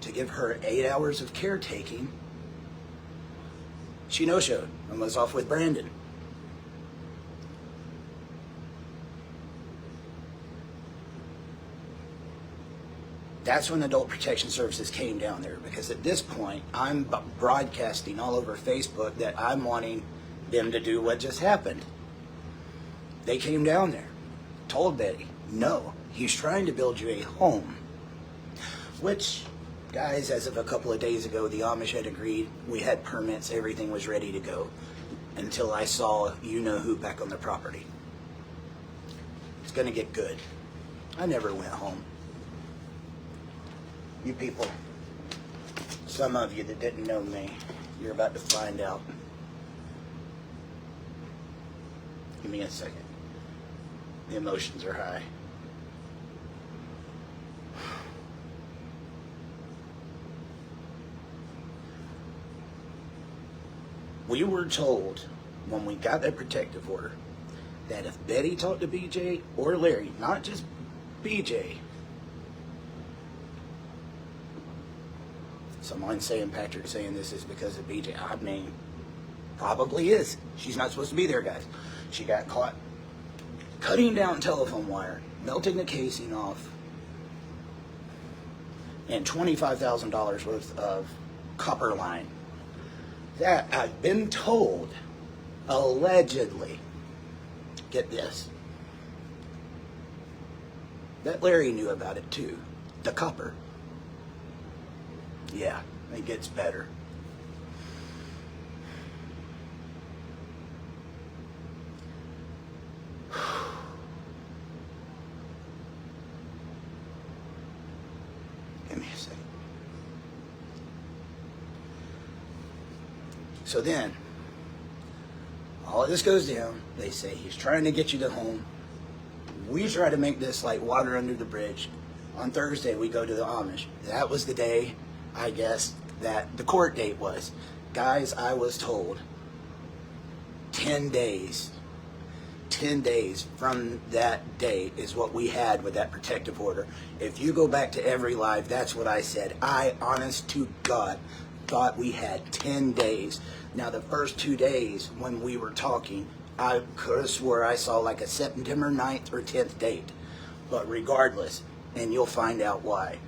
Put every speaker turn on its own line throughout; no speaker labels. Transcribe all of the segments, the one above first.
to give her 8 hours of caretaking, she no-showed and was off with Brandon. That's when Adult Protection Services came down there, because at this point, I'm broadcasting all over Facebook that I'm wanting them to do what just happened. They came down there, told Betty, no, he's trying to build you a home. Which, guys, as of a couple of days ago, the Amish had agreed. We had permits, everything was ready to go, until I saw you-know-who back on the property. It's going to get good. I never went home. You people, some of you that didn't know me, you're about to find out. Give me a second. The emotions are high. We were told when we got that protective order that if Betty talked to BJ or Larry, not just BJ, someone saying Patrick saying this is because of BJ. I mean, probably is. She's not supposed to be there, guys. She got caught cutting down telephone wire, melting the casing off, and $25,000 worth of copper line. That, I've been told, allegedly, get this, that Larry knew about it too. The copper. Yeah, it gets better. Give me a second. So then, all of this goes down. They say he's trying to get you to home. We try to make this like water under the bridge. On Thursday, we go to the Amish. That was the day, I guess, that the court date was. Guys, I was told 10 days. 10 days from that date is what we had with that protective order. If you go back to every live, that's what I said. I, honest to God, thought we had 10 days. Now, the first 2 days when we were talking, I could have swore I saw like a September 9th or 10th date. But regardless, and you'll find out why.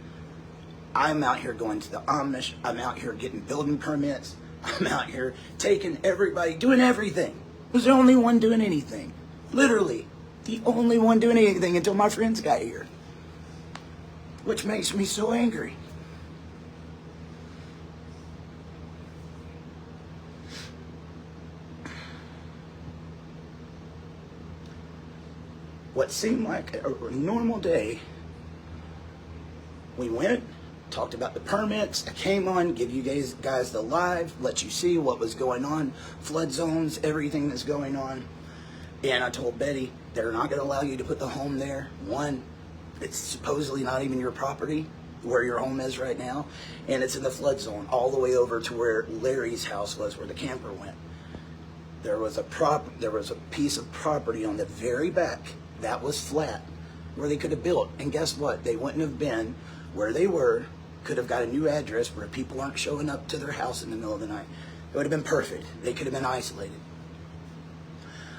I'm out here going to the Amish. I'm out here getting building permits. I'm out here taking everybody, doing everything. I was the only one doing anything. Literally, the only one doing anything until my friends got here. Which makes me so angry. What seemed like a normal day, we went, talked about the permits. I came on, give you guys the live, let you see what was going on, flood zones, everything that's going on. And I told Betty, they're not going to allow you to put the home there. One, it's supposedly not even your property, where your home is right now. And it's in the flood zone, all the way over to where Larry's house was, where the camper went. There was a piece of property on the very back that was flat, where they could have built. And guess what? They wouldn't have been where they were, could have got a new address where people aren't showing up to their house in the middle of the night. It would have been perfect. They could have been isolated.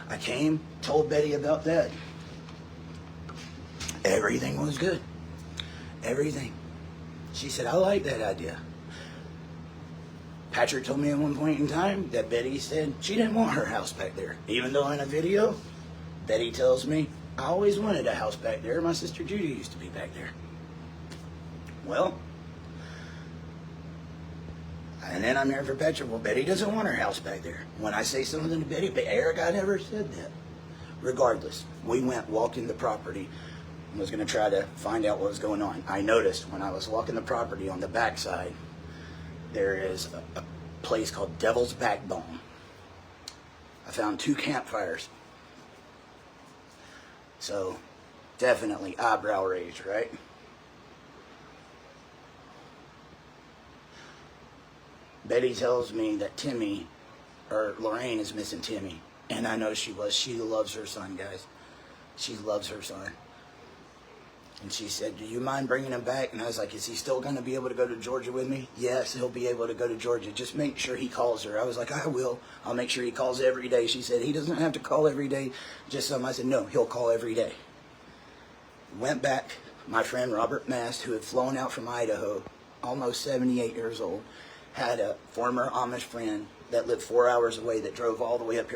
I came, told Betty about that. Everything was good. Everything. She said, I like that idea. Patrick told me at one point in time that Betty said she didn't want her house back there. Even though in a video, Betty tells me, I always wanted a house back there. My sister Judy used to be back there. Well, and then I'm hearing from Patrick, well, Betty doesn't want her house back there. When I say something to Betty, but Eric, I never said that. Regardless, we went walking the property and was going to try to find out what was going on. I noticed when I was walking the property on the backside, there is a place called Devil's Backbone. I found 2 campfires. So, definitely eyebrow raised, right? Betty tells me that Timmy, or Lorraine, is missing Timmy. And I know she was. She loves her son, guys. She loves her son. And she said, do you mind bringing him back? And I was like, is he still going to be able to go to Georgia with me? Yes, he'll be able to go to Georgia. Just make sure he calls her. I was like, I will. I'll make sure he calls every day. She said, he doesn't have to call every day. Just I said, no, he'll call every day. Went back. My friend Robert Mast, who had flown out from Idaho, almost 78 years old, had a former Amish friend that lived 4 hours away that drove all the way up here to